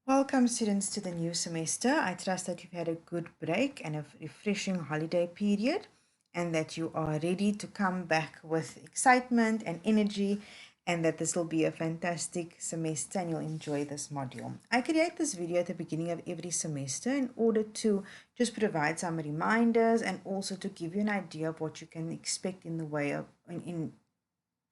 Welcome, students, to the new semester. I trust that you've had a good break and a refreshing holiday period, and that you are ready to come back with excitement and energy, and that this will be a fantastic semester and you'll enjoy this module. I create this video at the beginning of every semester in order to just provide some reminders and also to give you an idea of what you can expect in the way of in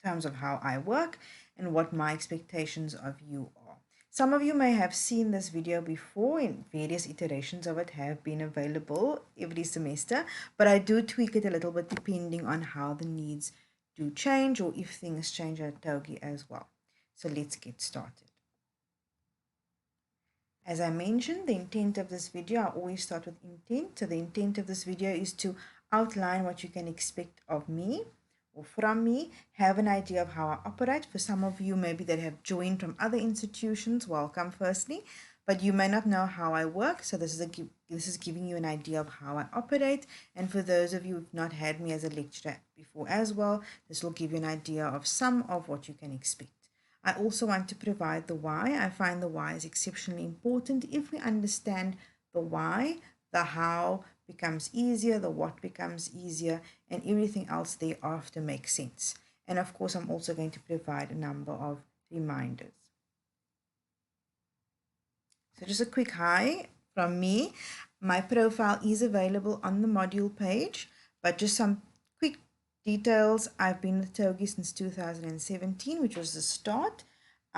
terms of how I work and what my expectations of you are. Some of you may have seen this video before, and various iterations of it have been available every semester, but I do tweak it a little bit depending on how the needs do change or if things change at Togi as well. So let's get started. As I mentioned, the intent of this video, I always start with intent. So the intent of this video is to outline what you can expect of me or from me, have an idea of how I operate. For some of you maybe that have joined from other institutions, welcome firstly, but you may not know how I work. So this is giving you an idea of how I operate. And for those of you who've not had me as a lecturer before as well, this will give you an idea of some of what you can expect. I also want to provide the why. I find the why is exceptionally important. If we understand the why, the how becomes easier, the what becomes easier, and everything else thereafter makes sense. And of course, I'm also going to provide a number of reminders. So just a quick hi from me. My profile is available on the module page, but just some quick details. I've been with Togi since 2017, which was the start.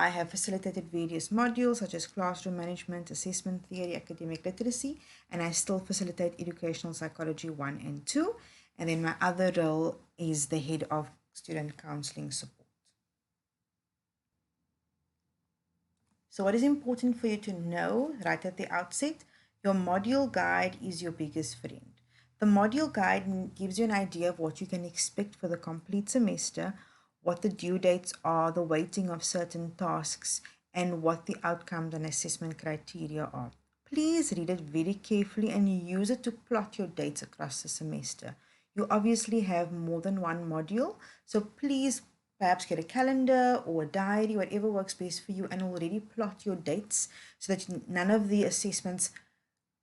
I have facilitated various modules such as classroom management, assessment theory, academic literacy, and I still facilitate educational psychology 1 and 2. And then my other role is the head of student counseling support. So what is important for you to know right at the outset, your module guide is your biggest friend. The module guide gives you an idea of what you can expect for the complete semester, what the due dates are, the weighting of certain tasks, and what the outcomes and assessment criteria are. Please read it very carefully and use it to plot your dates across the semester. You obviously have more than one module, so please perhaps get a calendar or a diary, whatever works best for you, and already plot your dates so that none of the assessments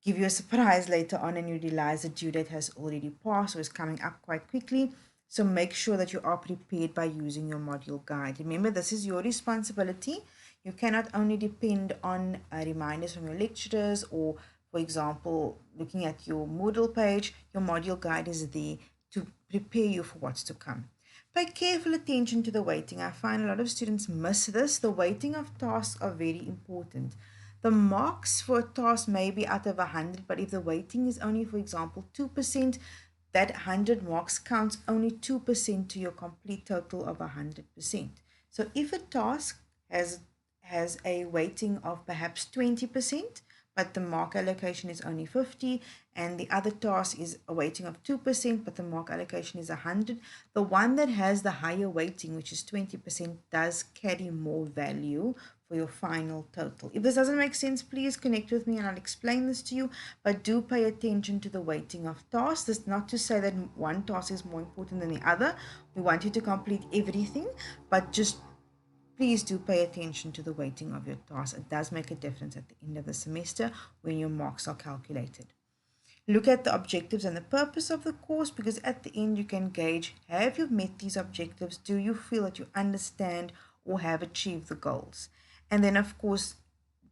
give you a surprise later on and you realize the due date has already passed or is coming up quite quickly. So make sure that you are prepared by using your module guide. Remember, this is your responsibility. You cannot only depend on reminders from your lecturers or, for example, looking at your Moodle page. Your module guide is there to prepare you for what's to come. Pay careful attention to the weighting. I find a lot of students miss this. The weighting of tasks are very important. The marks for a task may be out of 100, but if the weighting is only, for example, 2%, that 100 marks counts only 2% to your complete total of 100%. So if a task has a weighting of perhaps 20%, but the mark allocation is only 50, and the other task is a weighting of 2%, but the mark allocation is 100, the one that has the higher weighting, which is 20%, does carry more value for your final total. If this doesn't make sense, please connect with me and I'll explain this to you, but do pay attention to the weighting of tasks. This is not to say that one task is more important than the other. We want you to complete everything, but just please do pay attention to the weighting of your tasks. It does make a difference at the end of the semester when your marks are calculated. Look at the objectives and the purpose of the course, because at the end you can gauge, have you met these objectives? Do you feel that you understand or have achieved the goals? And then, of course,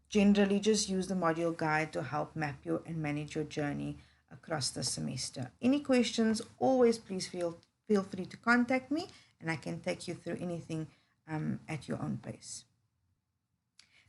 generally just use the module guide to help map your and manage your journey across the semester. Any questions, always please feel free to contact me and I can take you through anything at your own pace.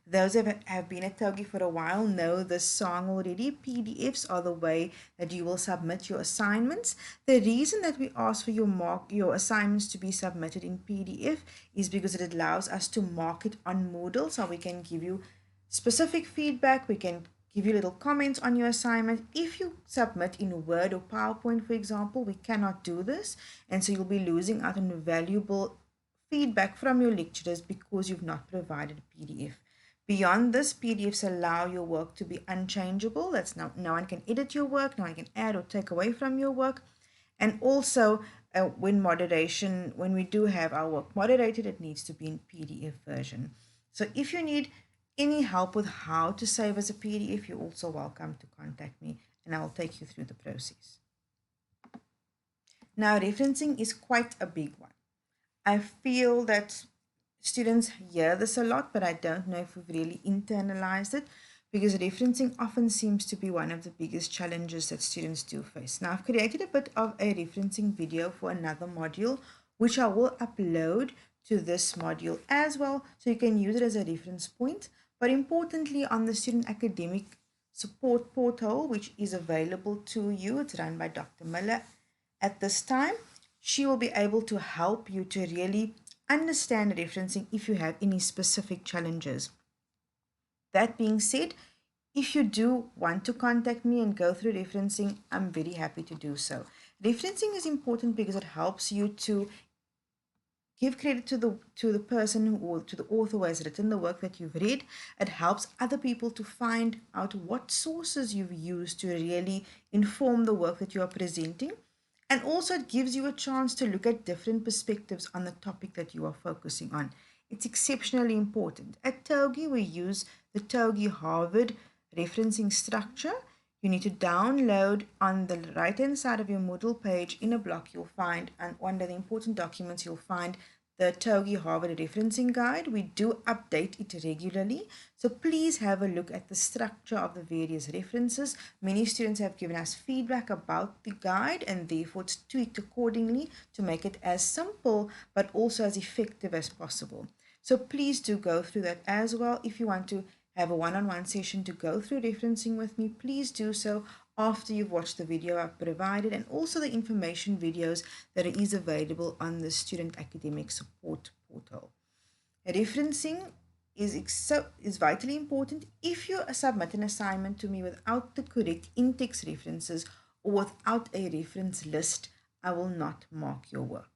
Those that have been at Togi for a while know this song already. PDFs are the way that you will submit your assignments. The reason that we ask for your assignments to be submitted in PDF is because it allows us to mark it on Moodle, so we can give you specific feedback. We can give you little comments on your assignment. If you submit in Word or PowerPoint, for example, we cannot do this, and so you'll be losing out on valuable feedback from your lecturers because you've not provided a PDF. Beyond this, PDFs allow your work to be unchangeable. That's no one can edit your work, no one can add or take away from your work. And also, when we do have our work moderated, it needs to be in PDF version. So if you need any help with how to save as a PDF, you're also welcome to contact me and I'll take you through the process. Now, referencing is quite a big one. I feel that students hear this a lot, but I don't know if we've really internalized it because referencing often seems to be one of the biggest challenges that students do face. Now, I've created a bit of a referencing video for another module, which I will upload to this module as well, so you can use it as a reference point. But importantly, on the student academic support portal, which is available to you, it's run by Dr. Miller at this time, she will be able to help you to really understand referencing if you have any specific challenges. That being said, if you do want to contact me and go through referencing, I'm very happy to do so. Referencing is important because it helps you to give credit to the person or to the author who has written the work that you've read. It helps other people to find out what sources you've used to really inform the work that you are presenting. And also it gives you a chance to look at different perspectives on the topic that you are focusing on. It's exceptionally important. At TOGI, we use the TOGI Harvard referencing structure. You need to download on the right hand side of your Moodle page in a block you'll find, and under the important documents you'll find the TOGI Harvard referencing guide. We do update it regularly, so please have a look at the structure of the various references. Many students have given us feedback about the guide and therefore it's tweaked accordingly to make it as simple but also as effective as possible. So please do go through that as well. If you want to have a one-on-one session to go through referencing with me, please do so after you've watched the video I've provided and also the information videos that is available on the Student Academic Support portal. Referencing is vitally important. If you submit an assignment to me without the correct in-text references or without a reference list, I will not mark your work.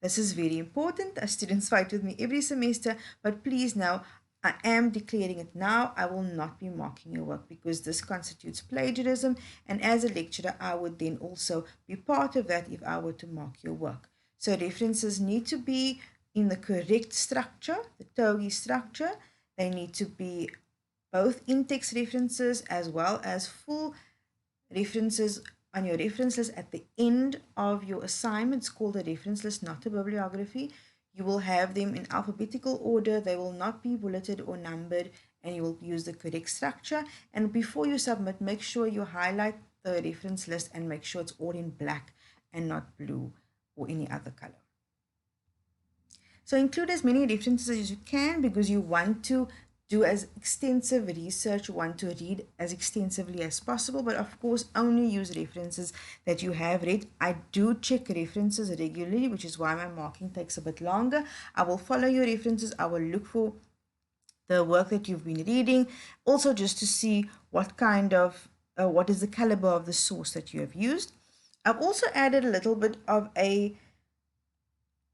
This is very important as students fight with me every semester, but please know I am declaring it now. I will not be marking your work because this constitutes plagiarism, and as a lecturer I would then also be part of that if I were to mark your work. So references need to be in the correct structure, the TOGI structure. They need to be both in-text references as well as full references on your reference list at the end of your assignment. It's called a reference list, not a bibliography. You will have them in alphabetical order. They will not be bulleted or numbered, and you will use the correct structure. And before you submit, make sure you highlight the reference list and make sure it's all in black and not blue or any other color. So include as many references as you can because you want to do as extensive research, you want to read as extensively as possible, but of course only use references that you have read. I do check references regularly, which is why my marking takes a bit longer. I will follow your references. I will look for the work that you've been reading, also just to see what kind of, what is the caliber of the source that you have used. I've also added a little bit of a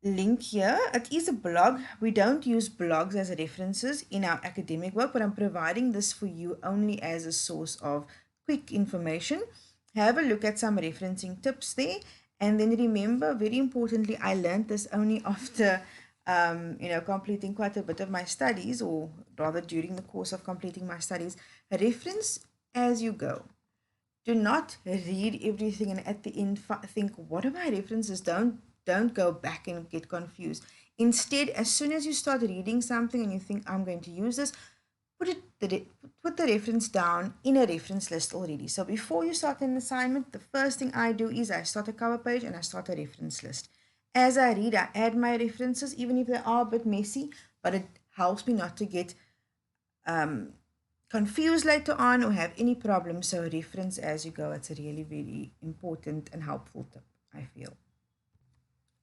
link here. It is a blog. We don't use blogs as references in our academic work, but I'm providing this for you only as a source of quick information. Have a look at some referencing tips there, and then remember, very importantly, I learned this only after completing quite a bit of my studies, or rather during the course of completing my studies. Reference as you go. Do not read everything and at the end think, what are my references? Don't go back and get confused. Instead, as soon as you start reading something and you think, I'm going to use this, put the reference down in a reference list already. So before you start an assignment, the first thing I do is I start a cover page and I start a reference list. As I read, I add my references, even if they are a bit messy, but it helps me not to get confused later on or have any problems. So reference as you go. It's a really, really important and helpful tip, I feel.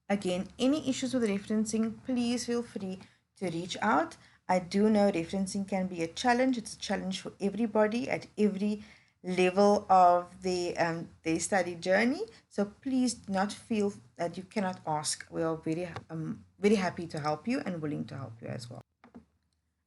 Again, any issues with referencing, please feel free to reach out. I do know referencing can be a challenge. It's a challenge for everybody at every level of their study journey. So please do not feel that you cannot ask. We are very happy to help you and willing to help you as well.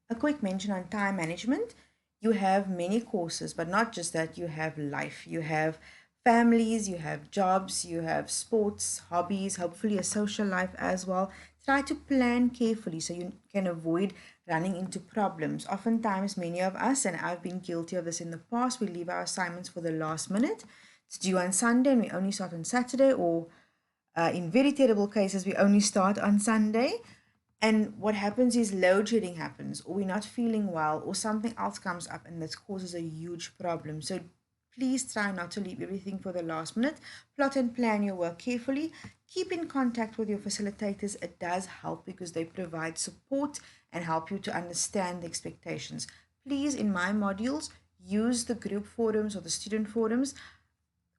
A quick mention on time management. You have many courses, but not just that. You have life. You have families, you have jobs, you have sports, hobbies, hopefully a social life as well. Try to plan carefully so you can avoid running into problems. Oftentimes, many of us, and I've been guilty of this in the past, we leave our assignments for the last minute. It's due on Sunday and we only start on Saturday, or in very terrible cases, we only start on Sunday. And what happens is load shedding happens, or we're not feeling well, or something else comes up, and this causes a huge problem. So please try not to leave everything for the last minute. Plot and plan your work carefully. Keep in contact with your facilitators. It does help because they provide support and help you to understand the expectations. Please, in my modules, use the group forums or the student forums.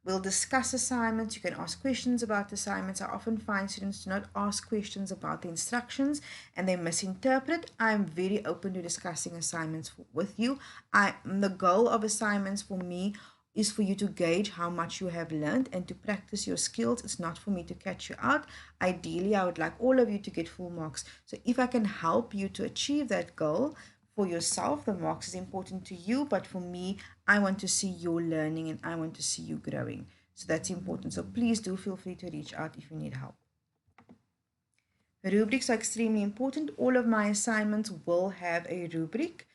We'll discuss assignments. You can ask questions about assignments. I often find students do not ask questions about the instructions and they misinterpret. I'm very open to discussing assignments with you. The goal of assignments for me is for you to gauge how much you have learned and to practice your skills. It's not for me to catch you out. Ideally, I would like all of you to get full marks. So if I can help you to achieve that goal, for yourself, the marks is important to you, but for me, I want to see your learning and I want to see you growing. So that's important. So please do feel free to reach out if you need help. Rubrics are extremely important. All of my assignments will have a rubric,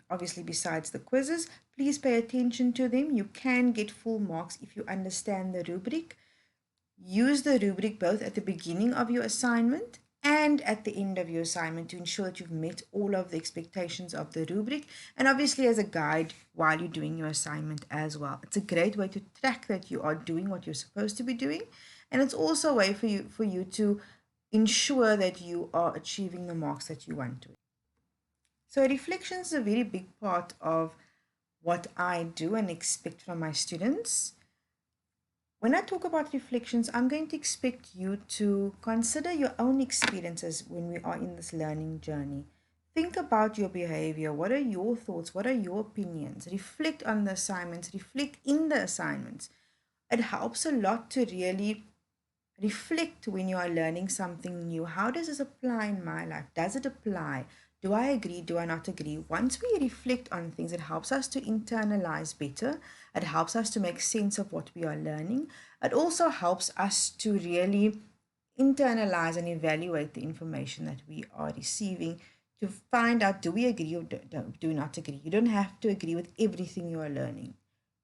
obviously besides the quizzes. Please pay attention to them. You can get full marks if you understand the rubric. Use the rubric both at the beginning of your assignment and at the end of your assignment to ensure that you've met all of the expectations of the rubric, and obviously as a guide while you're doing your assignment as well. It's a great way to track that you are doing what you're supposed to be doing, and it's also a way for you to ensure that you are achieving the marks that you want to. So reflection is a very big part of what I do and expect from my students. When I talk about reflections, I'm going to expect you to consider your own experiences when we are in this learning journey. Think about your behavior. What are your thoughts? What are your opinions? Reflect on the assignments. Reflect in the assignments. It helps a lot to really reflect when you are learning something new. How does this apply in my life? Does it apply? Do I agree? Do I not agree? Once we reflect on things, it helps us to internalize better. It helps us to make sense of what we are learning. It also helps us to really internalize and evaluate the information that we are receiving to find out, do we agree or do we not agree? You don't have to agree with everything you are learning.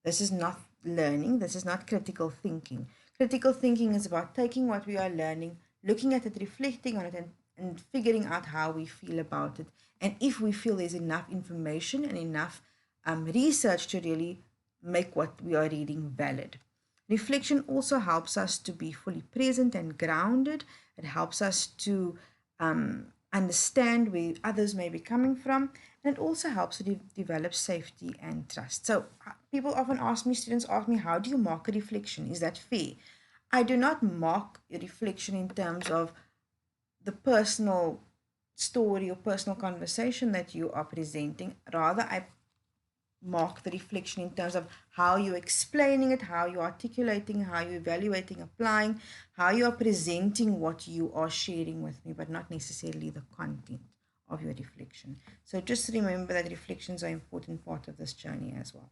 This is not learning. This is not critical thinking. Critical thinking is about taking what we are learning, looking at it, reflecting on it, and figuring out how we feel about it. And if we feel there's enough information and enough research to really make what we are reading valid. Reflection also helps us to be fully present and grounded. It helps us to understand where others may be coming from, and it also helps to develop safety and trust. So people often ask me, students ask me, how do you mark a reflection? Is that fair? I do not mark a reflection in terms of the personal story or personal conversation that you are presenting. Rather, I mark the reflection in terms of how you're explaining it, how you're articulating, how you're evaluating, applying, how you are presenting what you are sharing with me, but not necessarily the content of your reflection. So just remember that reflections are an important part of this journey as well.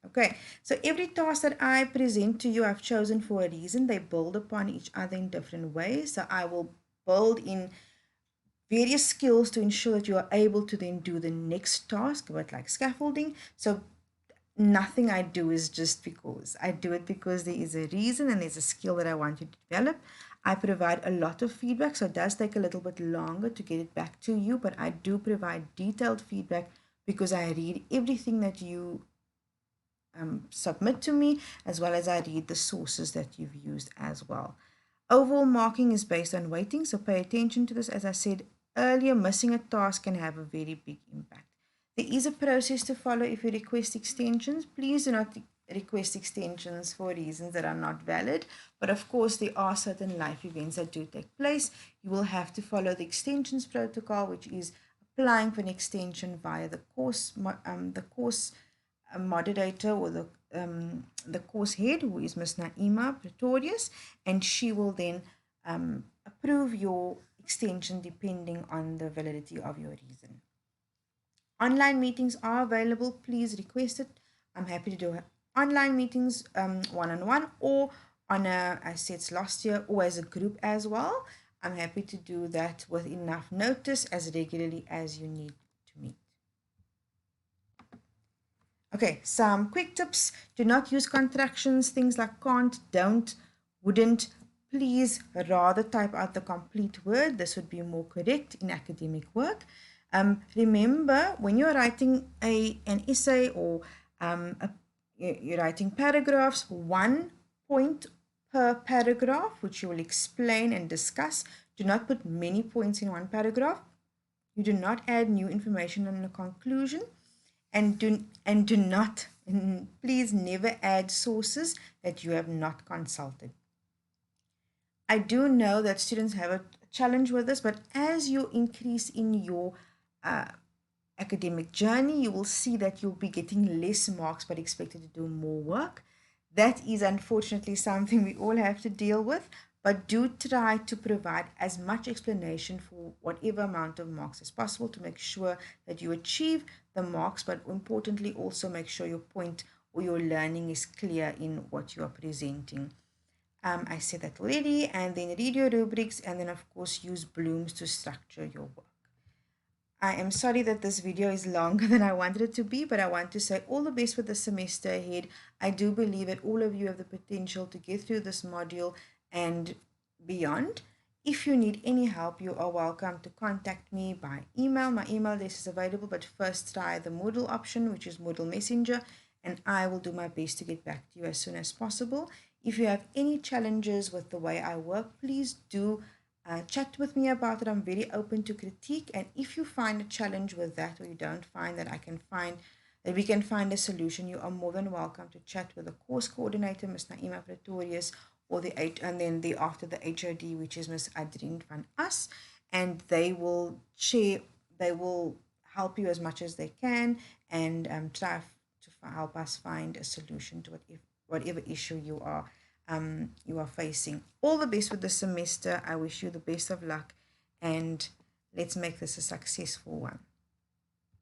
Okay, so every task that I present to you, I've chosen for a reason. They build upon each other in different ways. So I will build in various skills to ensure that you are able to then do the next task, but like scaffolding. So nothing I do is just because. I do it because there is a reason and there's a skill that I want you to develop. I provide a lot of feedback, so it does take a little bit longer to get it back to you, but I do provide detailed feedback because I read everything that you submit to me, as well as I read the sources that you've used as well. Overall marking is based on weighting, so pay attention to this. As I said earlier, missing a task can have a very big impact. There is a process to follow if you request extensions. Please do not request extensions for reasons that are not valid. But of course, there are certain life events that do take place. You will have to follow the extensions protocol, which is applying for an extension via the course moderator or the course head, who is Ms. Naima Pretorius, and she will then approve your extension depending on the validity of your reason. Online meetings are available. Please request it. I'm happy to do online meetings one-on-one or on a, I said last year, or as a group as well. I'm happy to do that with enough notice as regularly as you need to meet. Okay, some quick tips. Do not use contractions, things like can't, don't, wouldn't. Please rather type out the complete word. This would be more correct in academic work. Remember, when you're writing an essay or you're writing paragraphs, 1 point per paragraph, which you will explain and discuss. Do not put many points in one paragraph. You do not add new information in a conclusion, and do not, and please never add sources that you have not consulted. I do know that students have a challenge with this, but as you increase in your uh, academic journey, you will see that you'll be getting less marks but expected to do more work. That is unfortunately something we all have to deal with, but do try to provide as much explanation for whatever amount of marks as possible to make sure that you achieve the marks, but importantly also make sure your point or your learning is clear in what you are presenting. I said that already, and then read your rubrics, and then of course use blooms to structure your work. I am sorry that this video is longer than I wanted it to be, but I want to say all the best with the semester ahead. I do believe that all of you have the potential to get through this module and beyond. If you need any help, you are welcome to contact me by email. My email address is available, but first try the Moodle option, which is Moodle Messenger, and I will do my best to get back to you as soon as possible. If you have any challenges with the way I work, please do chat with me about it. I'm very open to critique, and if you find a challenge with that, or you don't find that we can find a solution, you are more than welcome to chat with the course coordinator, Ms. Naima Pretorius, or and then after the HOD, which is Ms. Adrien van As, and they will help you as much as they can, and try to help us find a solution to whatever issue you are facing. All the best with the semester. I wish you the best of luck, and let's make this a successful one.